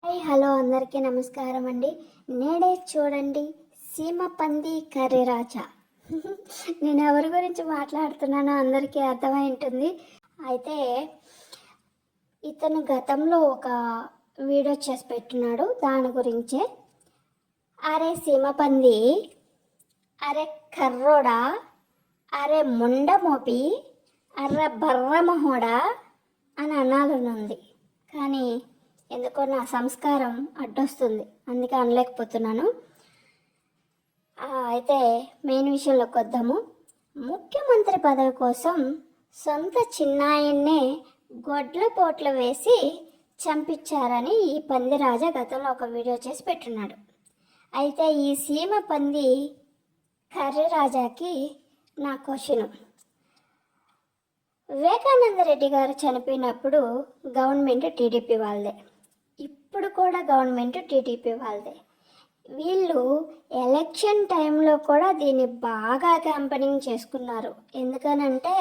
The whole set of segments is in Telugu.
హలో అందరికీ నమస్కారం అండి. నేడే చూడండి సీమ పంది కర్రీ రాజా. నేను ఎవరి గురించి మాట్లాడుతున్నానో అందరికీ అర్థమై ఉంటుంది. అయితే ఇతను గతంలో ఒక వీడియో చేసి పెట్టున్నాడు దాని గురించే. అరే సీమ పంది, అరే కర్రోడా, అరే ముండమోపి, అర్ర బర్రమహోడా అని అనాలనుంది. కానీ ఎందుకో నా సంస్కారం అడ్డొస్తుంది, అందుకే అనలేకపోతున్నాను. అయితే మెయిన్ విషయంలోకి వద్దాము. ముఖ్యమంత్రి పదవి కోసం సొంత చిన్నాయన్నే గొడ్ల పోట్లు వేసి చంపించారని ఈ పంది రాజా గతంలో ఒక వీడియో చేసి పెట్టున్నాడు. అయితే ఈ సీమ పంది కర్రీ రాజాకి నా క్వశ్చను. వివేకానంద రెడ్డి గారు చనిపోయినప్పుడు గవర్నమెంట్ టీడీపీ వాళ్ళదే, ఇప్పుడు కూడా గవర్నమెంట్ టీడీపీ వాళ్ళదే. వీళ్ళు ఎలక్షన్ టైంలో కూడా దీన్ని బాగా క్యాంపెయినింగ్ చేసుకున్నారు. ఎందుకనంటే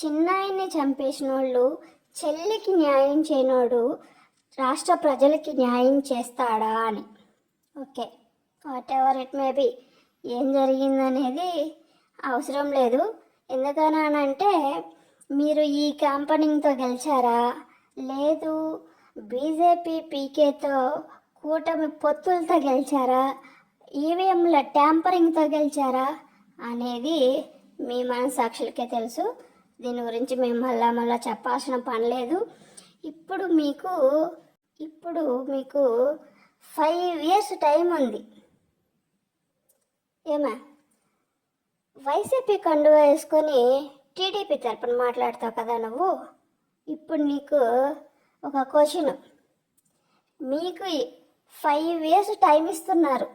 చిన్నాయన్ని చంపేసిన వాళ్ళు చెల్లికి న్యాయం చేయనోడు రాష్ట్ర ప్రజలకి న్యాయం చేస్తాడా అని. Okay, what ever it may be, ఏం జరిగిందనేది అవసరం లేదు. ఎందుకనంటే మీరు ఈ క్యాంపెయినింగ్తో గెలిచారా, లేదు బీజేపీ పీకేతో కూటమి పొత్తులతో గెలిచారా, ఈవీఎంల ట్యాంపరింగ్తో గెలిచారా అనేది మీ మనసాక్షులకే తెలుసు. దీని గురించి మేము మళ్ళా చెప్పాల్సిన పని లేదు. ఇప్పుడు మీకు 5 years టైం ఉంది. ఏమా వైసీపీ కండువా వేసుకొని టీడీపీ తరపున మాట్లాడతావు కదా నువ్వు. ఇప్పుడు నీకు ఒక క్వశ్చన్. మీకు 5 years టైం ఇస్తున్నారు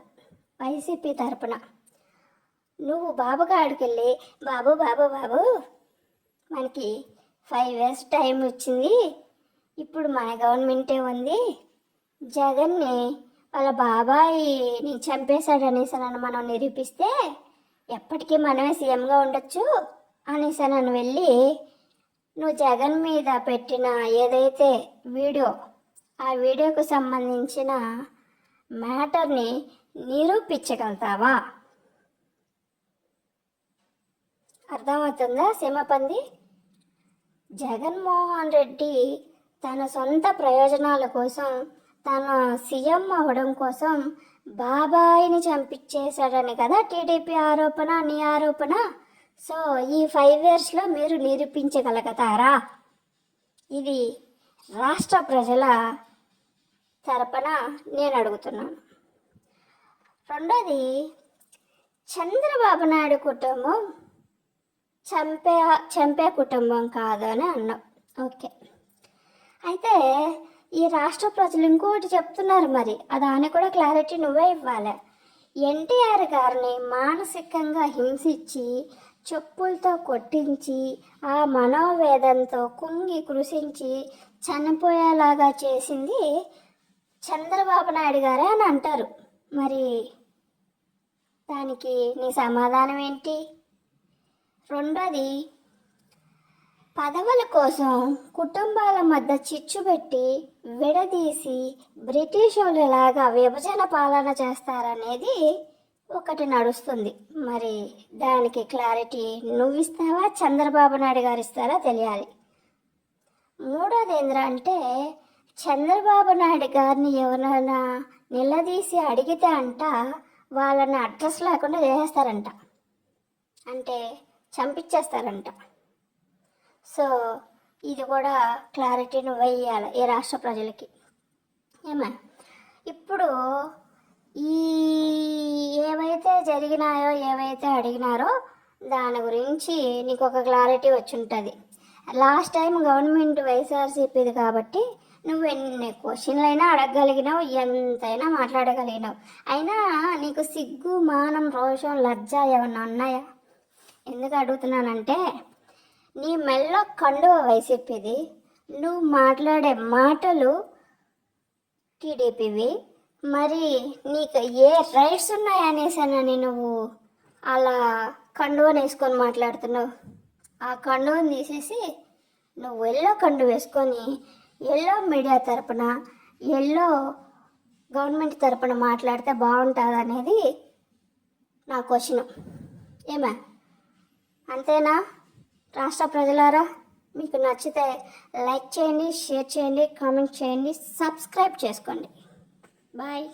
వైసీపీ తరపున. నువ్వు బాబు కాడికి వెళ్ళి బాబు బాబు బాబు మనకి 5 years టైం వచ్చింది, ఇప్పుడు మన గవర్నమెంటే ఉంది, జగన్ని వాళ్ళ బాబాయిని చంపేశాడనేసి మనం నిరూపిస్తే ఎప్పటికీ మనమే సీఎంగా ఉండొచ్చు అనేసి నన్ను వెళ్ళి నువ్వు జగన్ మీద పెట్టిన ఏదైతే వీడియో, ఆ వీడియోకు సంబంధించిన మ్యాటర్ని నిరూపించగలుగుతావా? అర్థమవుతుందా సీమపంది? జగన్మోహన్ రెడ్డి తన సొంత ప్రయోజనాల కోసం, తన సీఎం అవ్వడం కోసం బాబాయిని చంపించేశాడని కదా టీడీపీ ఆరోపణ, నీ ఆరోపణ. సో ఈ 5 yearsలో మీరు నిరూపించగలుగుతారా? ఇది రాష్ట్ర ప్రజల తరపున నేను అడుగుతున్నాను. రెండోది, చంద్రబాబు నాయుడు కుటుంబం చంపే కుటుంబం కాదు అని అన్నావు. ఓకే, అయితే ఈ రాష్ట్ర ప్రజలు ఇంకోటి చెప్తున్నారు, మరి దాన్ని కూడా క్లారిటీ నువ్వే ఇవ్వాలి. ఎన్టీఆర్ గారిని మానసికంగా హింసించి చెప్పులతో కొట్టించి ఆ మనోవేదంతో కుంగి కృషించి చనిపోయేలాగా చేసింది చంద్రబాబు నాయుడు గారే అని అంటారు. మరి దానికి నీ సమాధానం ఏంటి? రెండోది, పదవుల కోసం కుటుంబాల మధ్య చిచ్చు పెట్టి విడదీసి బ్రిటిష్ వాళ్ళలాగా విభజన పాలన చేస్తారనేది ఒకటి నడుస్తుంది. మరి దానికి క్లారిటీ నువ్వు ఇస్తావా, చంద్రబాబు నాయుడు గారు ఇస్తారా తెలియాలి. మూడోది ఏంటంటే చంద్రబాబు నాయుడు గారిని ఎవరైనా నిలదీసి అడిగితే అంట వాళ్ళని అడ్రస్ లేకుండా చేసేస్తారంట, అంటే చంపించేస్తారంట. సో ఇది కూడా క్లారిటీ నువ్వు ఇవ్వాలి ఈ రాష్ట్ర ప్రజలకి. ఏమా ఇప్పుడు ఈ ఏవైతే జరిగినాయో, ఏవైతే అడిగినారో దాని గురించి నీకు ఒక క్లారిటీ వచ్చి ఉంటుంది. లాస్ట్ టైం గవర్నమెంట్ వైఎస్ఆర్సీపీది కాబట్టి నువ్వు ఎన్ని క్వశ్చన్లు అయినా అడగగలిగినావు, ఎంతైనా మాట్లాడగలిగినావు. అయినా నీకు సిగ్గు, మానం, రోషం, లజ్జ ఏమన్నా ఉన్నాయా? ఎందుకు అడుగుతున్నానంటే నీ మెల్లో కండువ వైసీపీది, నువ్వు మాట్లాడే మాటలు టీడీపీవి. మరి నీకు ఏ రైట్స్ ఉన్నాయనేసానని నువ్వు అలా కండువని వేసుకొని మాట్లాడుతున్నావు? ఆ కండువని తీసేసి నువ్వు ఎల్లో కండు వేసుకొని ఎల్లో మీడియా తరపున ఎల్లో గవర్నమెంట్ తరపున మాట్లాడితే బాగుంటుంది అనేది నా క్వశ్చన్. ఏమా అంతేనా? రాష్ట్ర ప్రజలారా, మీకు నచ్చితే లైక్ చేయండి, షేర్ చేయండి, కామెంట్ చేయండి, సబ్స్క్రైబ్ చేసుకోండి. బాయ్.